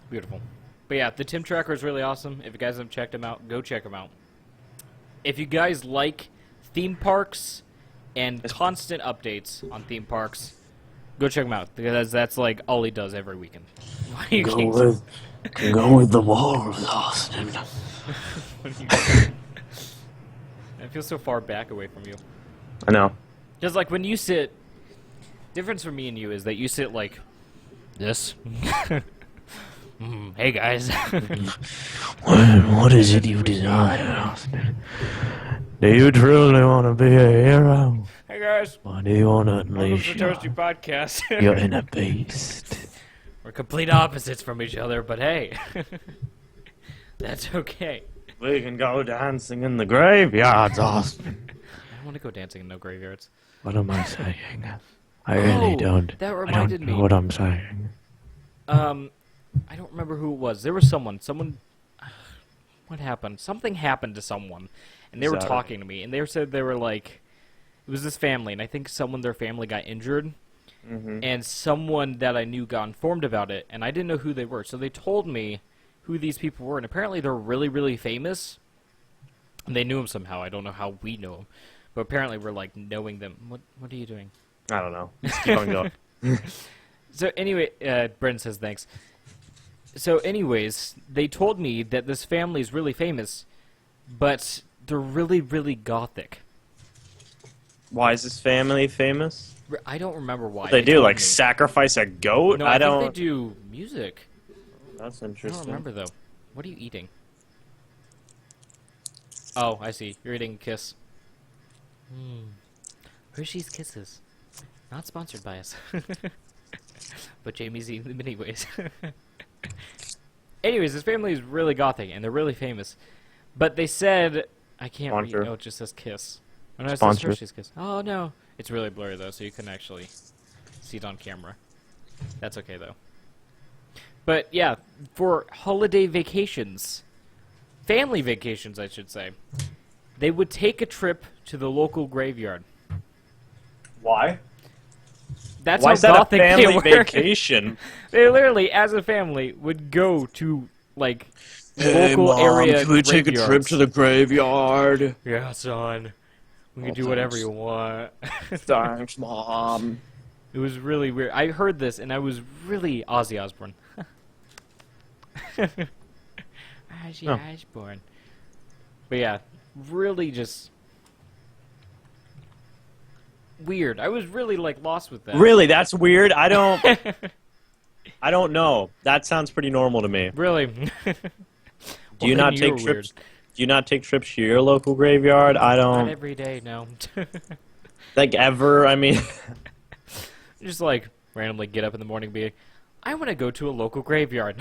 Beautiful. But yeah, the Tim Tracker is really awesome. If you guys haven't checked him out, go check him out. If you guys like theme parks and constant updates on theme parks, go check him out, because that's like all he does every weekend. Go with the walls, Austin. I feel so far back away from you. I know. Just like when you sit, difference for me and you is that you sit like this. Hey guys. What is it you desire, Austin? Do you truly want to be a hero? Hey guys. Or do you want to Welcome unleash to the Toasty Podcast. your inner beast? We're complete opposites from each other, but hey, that's okay. We can go dancing in the graveyards, Austin. I don't want to go dancing in no graveyards. What am I saying? I really don't. That reminded I don't know me. what I'm saying. I don't remember who it was. There was someone. What happened? Something happened to someone, and they were talking to me, and they said they were like, it was this family, and I think their family got injured, and someone that I knew got informed about it, and I didn't know who they were, so they told me who these people were, and apparently they're really, really famous, and they knew them somehow. I don't know how we know them, but apparently we're like knowing them. What are you doing? I don't know. Just keep on going. So anyway, Brendan says thanks. So anyways, they told me that this family is really famous, but they're really, really gothic. Why is this family famous? I don't remember why. What they do, like sacrifice a goat? No, I think they do music. That's I interesting. don't remember, though. What are you eating? Oh, I see. You're eating Kiss. Hershey's Kisses. Not sponsored by us. But Jamie's eating them anyways. Anyways, this family is really gothic, and they're really famous. But they said... I can't read... Oh, it just says Kiss. Oh, no, it says Hershey's Kiss. Oh, no. It's really blurry, though, so you couldn't actually see it on camera. That's okay, though. But, yeah, for holiday vacations... Family vacations, I should say. They would take a trip to the local graveyard. Why? That's Why how is that gothic a family they were. vacation? They literally, as a family, would go to, like, Hey, local Mom, area can we take a trip to the graveyard? Yeah, son. We can do whatever you want. Thanks, Mom. It was really weird. I heard this, and I was really Ozzy Osbourne. Ozzy Osbourne. But yeah, really just... weird. I was really, like, lost with that. Really? That's weird? I don't know. That sounds pretty normal to me. Really? Do you not take trips? Do you not take trips to your local graveyard? I don't. Not every day, no. Like ever? I mean, just like randomly get up in the morning and be like, I want to go to a local graveyard.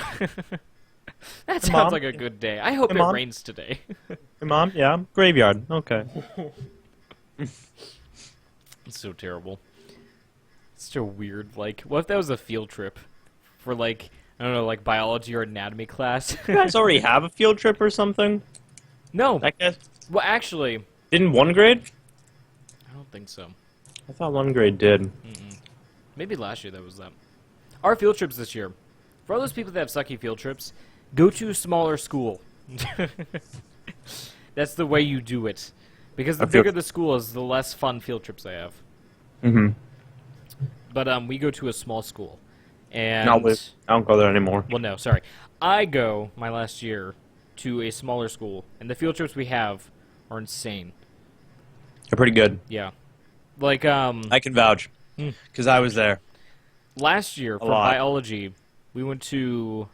That sounds Mom? like a good day. I hope Hey, it Mom? rains today. Hey, Mom? Yeah, graveyard. Okay. It's so terrible. It's so weird. Like, what if that was a field trip for, like, I don't know, like biology or anatomy class? You guys already have a field trip or something? No. I guess. Well, actually, Didn't one grade? I don't think so. I thought one grade did. Maybe last year that was that. Our field trips this year. For all those people that have sucky field trips, go to a smaller school. That's the way you do it. Because the bigger the school is, the less fun field trips they have. Mm-hmm. But we go to a small school. And No, I don't go there anymore. well, no, sorry. I go, my last year, to a smaller school. And the field trips we have are insane. They're pretty good. Yeah. Like, I can vouch. Because I was there. last year for biology, we went to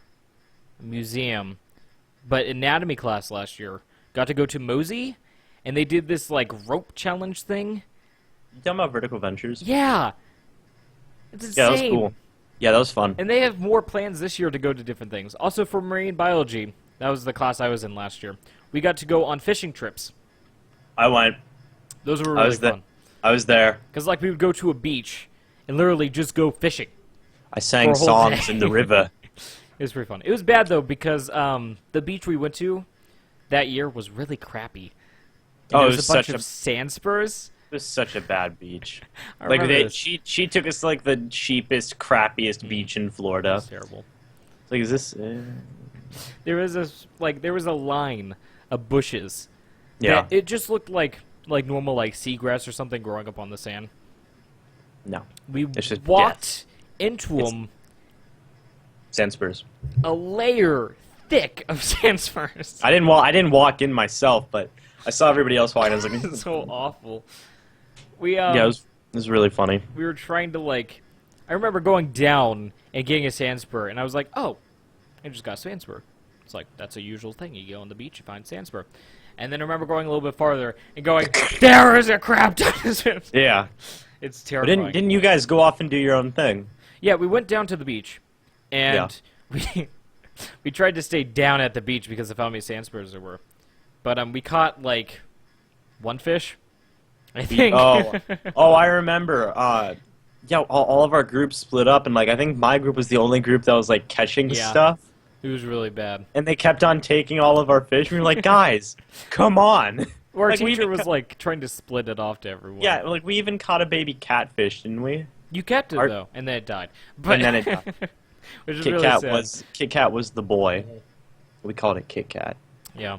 a museum. But anatomy class last year, got to go to Mosey. And they did this, like, rope challenge thing. You talking about Vertical Ventures? Yeah. It's insane. Yeah, that was cool. Yeah, that was fun. And they have more plans this year to go to different things. Also for marine biology, that was the class I was in last year. We got to go on fishing trips. I went. Those were really fun. I was there. Because, like, we would go to a beach and literally just go fishing. I sang songs in the river. It was pretty fun. It was bad, though, because the beach we went to that year was really crappy. And Oh, there was a bunch of sand spurs. It was such a bad beach. I Like remember this. she took us to, like, the cheapest, crappiest beach in Florida. It's terrible. It's like, is this? There was a line of bushes. Yeah. That it just looked like normal, like, seagrass or something growing up on the sand. No. We It's just walked into them, Sand spurs. a layer thick of sand spurs. I didn't walk in myself, but I saw everybody else walking. I was like, It's so awful. We yeah, it was really funny. we were trying to, like, I remember going down and getting a sand spur, and I was like, oh, I just got a sand spur. It's like, that's a usual thing. You go on the beach, you find sand spur. And then I remember going a little bit farther and going, there is a crap ton of sand spur. Yeah. It's But terrifying. didn't you guys go off and do your own thing? Yeah, we went down to the beach, and we tried to stay down at the beach because of how many sand spurs there were. But we caught, like, one fish, I think. Oh, I remember. Yeah, all of our groups split up, and, like, I think my group was the only group that was, like, catching stuff. It was really bad. And they kept on taking all of our fish. We were like, guys, come on. Or our Like, we teacher even was, like, trying to split it off to everyone. Yeah, like, we even caught a baby catfish, didn't we? You kept it, though, and then it died. But, And then it died. which is Kit really Kat sad. Kit Kat was the boy. We called it Kit Kat. Yeah.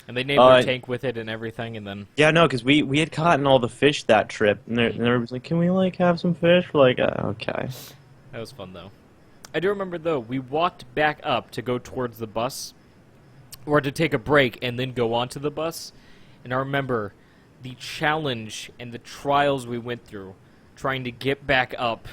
And they named their tank with it and everything, and then... Yeah, no, because we had caught all the fish that trip, and everybody was like, can we, like, have some fish? We're like, okay. That was fun, though. I do remember, though, we walked back up to go towards the bus, or to take a break and then go onto the bus, and I remember the challenge and the trials we went through trying to get back up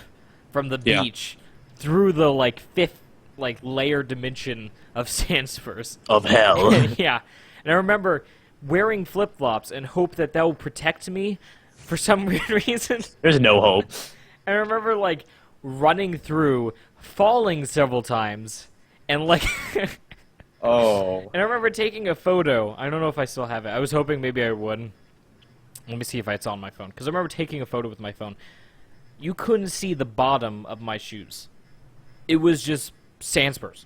from the beach through the, like, fifth, like, layer dimension of sand spurs. Of hell. Yeah. And I remember wearing flip-flops and hope that will protect me for some weird reason. There's no hope. I remember, like, running through, falling several times, and, like... Oh. And I remember taking a photo. I don't know if I still have it. I was hoping maybe I would. Let me see if it's on my phone. Because I remember taking a photo with my phone. You couldn't see the bottom of my shoes. It was just sand spurs.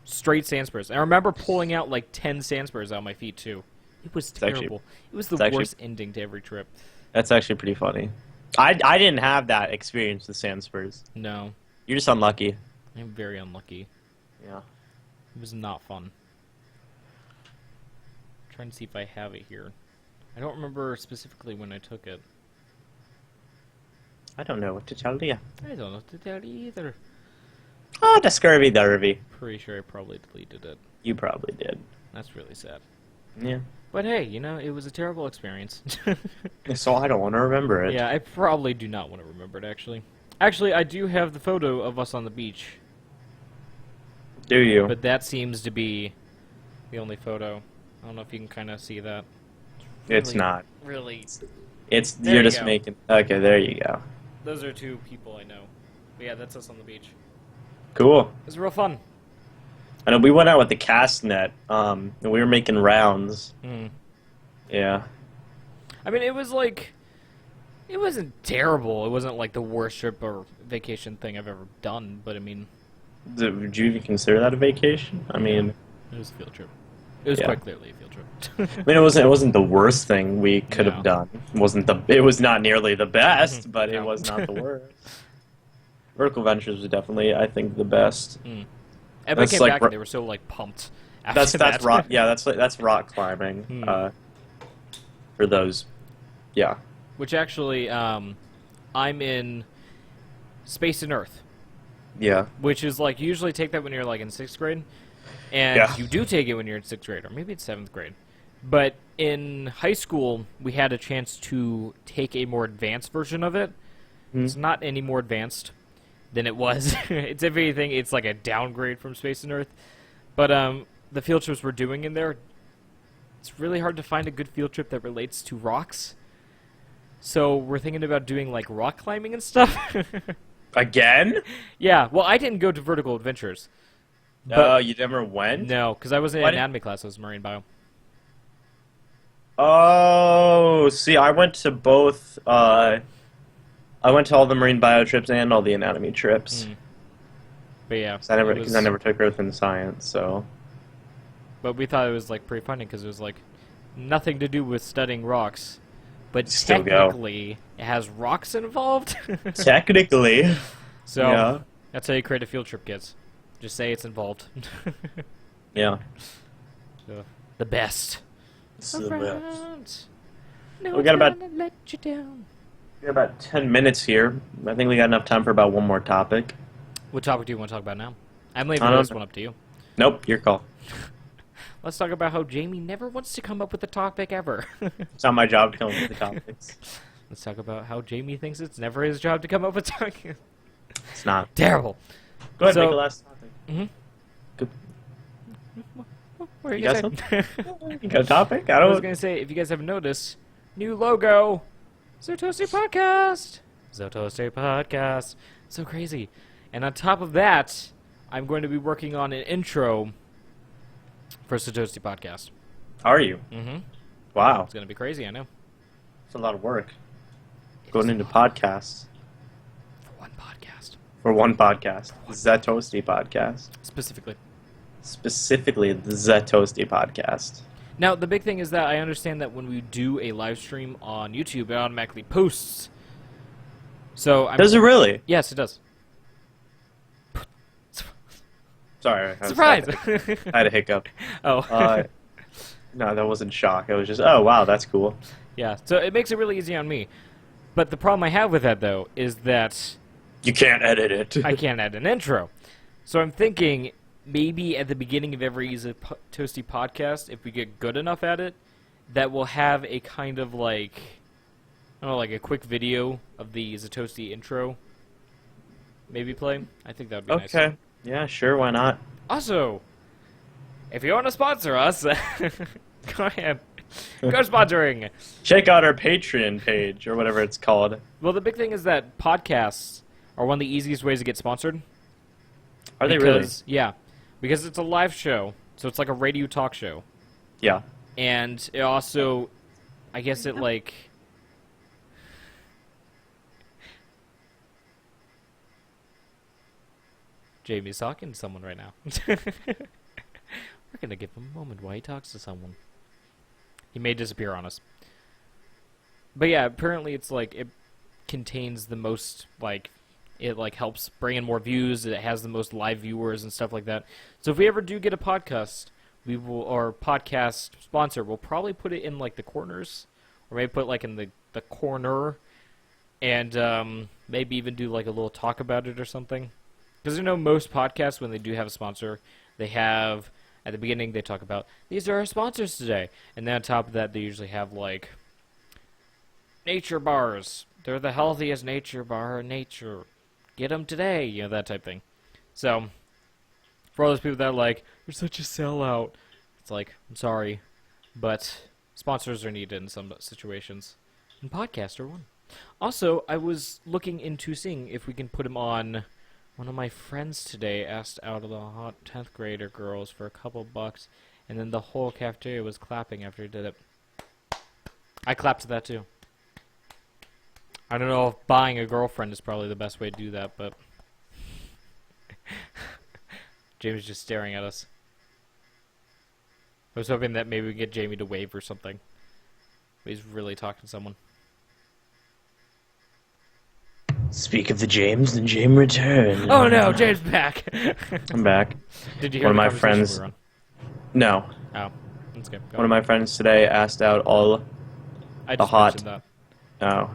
Straight sand spurs. And I remember pulling out like 10 sand spurs out of my feet, too. It was terrible. It was the worst ending to every trip. That's actually pretty funny. I didn't have that experience with sand spurs. No. You're just unlucky. I'm very unlucky. Yeah. It was not fun. I'm trying to see if I have it here. I don't remember specifically when I took it. I don't know what to tell you. I don't know what to tell you either. Oh, the scurvy dervy. Pretty sure I probably deleted it. You probably did. That's really sad. Yeah. But hey, you know, it was a terrible experience. So I don't want to remember it. Yeah, I probably do not want to remember it, actually. Actually, I do have the photo of us on the beach. Do you? But that seems to be the only photo. I don't know if you can kind of see that. It's not. Really. It's There you're you just go. making. Okay, there you go. Those are two people I know. But yeah, that's us on the beach. Cool. It was real fun. I know we went out with the cast net. And we were making rounds. Mm. Yeah. I mean, it was like... It wasn't terrible. It wasn't like the worst trip or vacation thing I've ever done. But I mean... Would you even consider that a vacation? I mean... It was a field trip. It was quite clearly a field trip. I mean, it wasn't the worst thing we could have done. It was not nearly the best, but it was not the worst. Vertical Ventures was definitely, I think, the best. Everybody came back and they were so like pumped. That's rock. Yeah, that's rock climbing. For those, yeah. Which actually, I'm in Space and Earth. Yeah. Which is like you usually take that when you're like in 6th grade. And you do take it when you're in 6th grade, or maybe it's 7th grade. But in high school, we had a chance to take a more advanced version of it. It's not any more advanced than it was. It's, if anything, it's like a downgrade from Space and Earth. But the field trips we're doing in there, it's really hard to find a good field trip that relates to rocks. So we're thinking about doing like rock climbing and stuff. Again? Yeah, well, I didn't go to Vertical Adventures. Oh, you never went? No, because I wasn't in anatomy class. I was marine bio. Oh, see, I went to both. I went to all the marine bio trips and all the anatomy trips. But yeah, because I never took Earth and Science. So. But we thought it was like pretty funny because it was like nothing to do with studying rocks, but Still technically it has rocks involved. Technically. So yeah. That's how you create a field trip, kids. Just say it's involved. Yeah. So, the best. This is the best. No, We got about let you down. we got about 10 minutes here. I think we got enough time for about one more topic. What topic do you want to talk about now? I'm leaving this one up to you. Nope, your call. Let's talk about how Jamie never wants to come up with a topic ever. It's not my job to come up with the topics. Let's talk about how Jamie thinks it's never his job to come up with topics. It's not. Terrible. Go ahead, make the last topic. Good. What are You you got gonna say? You got a topic? I was going to say, if you guys haven't noticed, new logo. Toasty Podcast. Toasty Podcast. So crazy. And on top of that, I'm going to be working on an intro for Toasty Podcast. Are you? Mm-hmm. Wow. It's going to be crazy, I know. It's a lot of work. Going into podcasts. For one podcast. For one podcast. The Toasty Podcast. Specifically. Specifically, the Toasty Podcast. Now, the big thing is that I understand that when we do a live stream on YouTube, it automatically posts. So Does it really? Yes, it does. Sorry. Surprise! I had a hiccup. Oh. No, that wasn't shock. It was just, oh, wow, that's cool. Yeah, so it makes it really easy on me. But the problem I have with that, though, is that... You can't edit it. I can't add an intro. So I'm thinking maybe at the beginning of every Toasty podcast, if we get good enough at it, that we'll have a kind of like, I don't know, like a quick video of the Toasty intro maybe play. I think that would be nice. Okay. Yeah, sure, why not? Also, if you want to sponsor us, go ahead. Go sponsoring. Check out our Patreon page, or whatever it's called. Well, the big thing is that podcasts are one of the easiest ways to get sponsored. Are they really? Yeah, because it's a live show, so it's like a radio talk show. Yeah. And it also, I guess it like... Jamie's talking to someone right now. We're going to give him a moment while he talks to someone. He may disappear on us. But yeah, apparently it's like, it contains the most, like, it like helps bring in more views, it has the most live viewers and stuff like that. So if we ever do get a podcast, we will, or podcast sponsor, we'll probably put it in like the corners, or maybe put it like in the corner, and maybe even do like a little talk about it or something. Because I know most podcasts, when they do have a sponsor, they have, at the beginning, they talk about, these are our sponsors today. And then on top of that, they usually have, like, nature bars. They're the healthiest nature bar in nature. Get them today. You know, that type thing. So, for all those people that are like, you're such a sellout, it's like, I'm sorry, but sponsors are needed in some situations. And podcasts are one. Also, I was looking into seeing if we can put him on... One of my friends today asked out of the hot 10th grader girls for a couple bucks, and then the whole cafeteria was clapping after he did it. I clapped to that too. I don't know if buying a girlfriend is probably the best way to do that, but... Jamie's just staring at us. I was hoping that maybe we could get Jamie to wave or something. But he's really talking to someone. Speak of the James, then James return. Oh no, James back! I'm back. Did you hear one of the my conversation friends? we were on? No. Oh, that's good. One of my friends today asked out all I the just hot. mentioned Oh.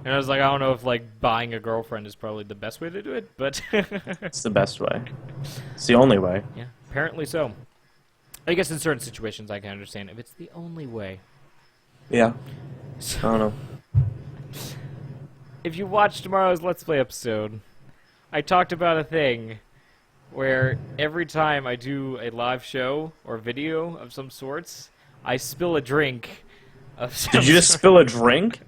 And I was like, I don't know if like buying a girlfriend is probably the best way to do it, but It's the best way. It's the only way. yeah, apparently so. I guess in certain situations I can understand if it's the only way. Yeah. So, I don't know. if you watch tomorrow's Let's Play episode, I talked about a thing where every time I do a live show or video of some sorts, I spill a drink of some Did you just sort. spill a drink?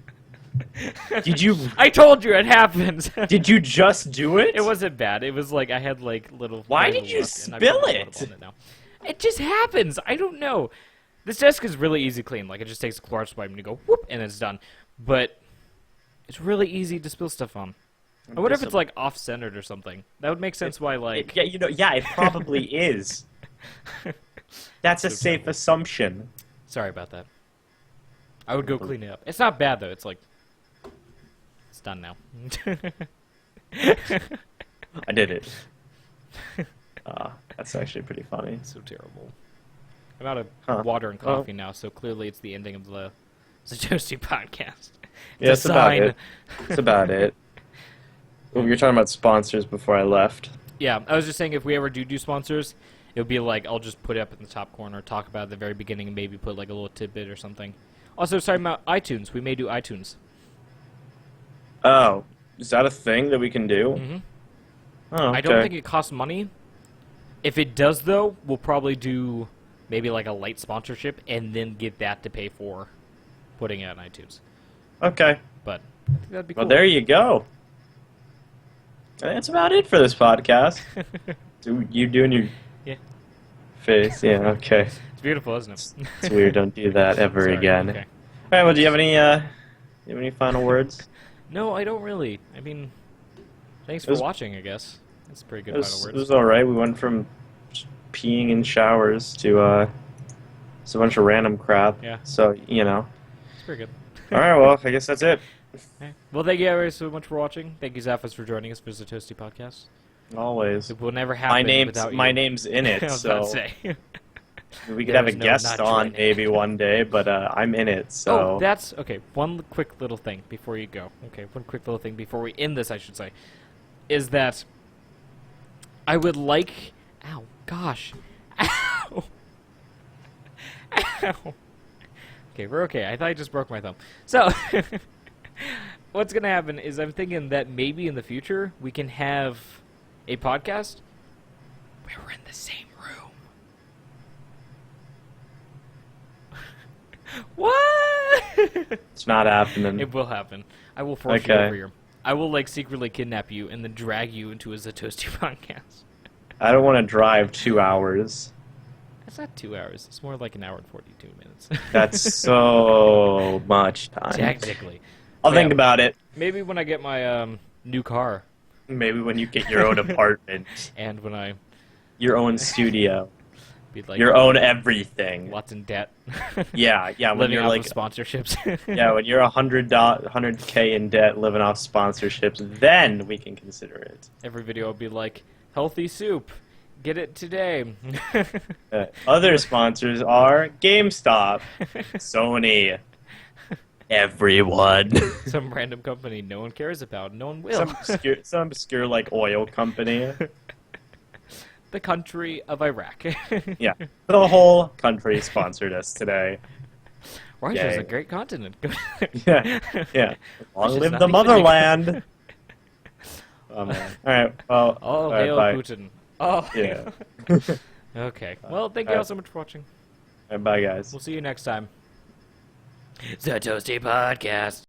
Did you? I told you it happened! Did you just do it? It wasn't bad. It was like I had like little... Why did you left, and I spill put a it? little on it now. It just happens. I don't know. This desk is really easy to clean. Like, it just takes a Clorox wipe and you go, whoop, and it's done. But it's really easy to spill stuff on. I wonder if it's, like, off-centered or something. That would make sense why, like... Yeah, you know, yeah, it probably is. That's a safe assumption. Sorry about that. I would go clean it up. It's not bad, though. It's like... It's done now. I did it. That's actually pretty funny. So terrible. I'm out of water and coffee now, so clearly it's the ending of the Toasty Podcast. Yeah, that's about it. That's about it. Well, you were talking about sponsors before I left. Yeah, I was just saying if we ever do sponsors, it would be like I'll just put it up in the top corner, talk about it at the very beginning, and maybe put like a little tidbit or something. Also, sorry about iTunes. We may do iTunes. Oh, is that a thing that we can do? Mm-hmm. Oh, okay. I don't think it costs money. If it does, though, we'll probably do maybe like a light sponsorship and then get that to pay for putting it on iTunes. Okay. But I think that'd be cool. Well, there you go. I think that's about it for this podcast. You doing your face? Yeah, okay. It's beautiful, isn't it? It's weird. Don't do that ever Sorry, again. okay. All right. Well, do you have any final words? No, I don't really. I mean, thanks for watching, I guess. That's pretty good final words. It was all right. We went from just peeing in showers to just a bunch of random crap. Yeah. So, you know. It's pretty good. All right. Well, I guess that's it. Okay. Well, thank you guys so much for watching. Thank you, Zaphos, for joining us for the Toasty Podcast. Always. It will never happen without you. My name's in it. I was so about to say. We could have a guest on maybe one day, but I'm in it, so... Oh, that's... Okay, one quick little thing before you go. Okay, one quick little thing before we end this, I should say. Is that... I would like... Ow, gosh. Ow! Ow! Okay, we're okay. I thought I just broke my thumb. So, what's going to happen is I'm thinking that maybe in the future we can have a podcast where we're in the same room. What? It's not happening. It will happen. I will force you over here. I will, like, secretly kidnap you and then drag you into a Toasty Podcast. I don't want to drive 2 hours. That's not 2 hours. It's more like an hour and 42 minutes. That's so much time. Technically. I'll think about it. Maybe when I get my new car. Maybe when you get your own apartment. And when I... Your own studio. Be like your own everything. Lots in debt. Yeah. When living you're off like of sponsorships. Yeah, when you're $100K in debt, living off sponsorships, then we can consider it. Every video will be like, healthy soup. Get it today. Other sponsors are GameStop, Sony, everyone. Some random company no one cares about. No one will. Some obscure like oil company. The country of Iraq. Yeah, the whole country sponsored us today. Russia is a great continent. Yeah. Long live the motherland. Oh, man. All right. Well. Oh, hail Putin. Oh. Yeah. Okay. Well, thank you all so much for watching. Bye, guys. We'll see you next time. The Toasty Podcast.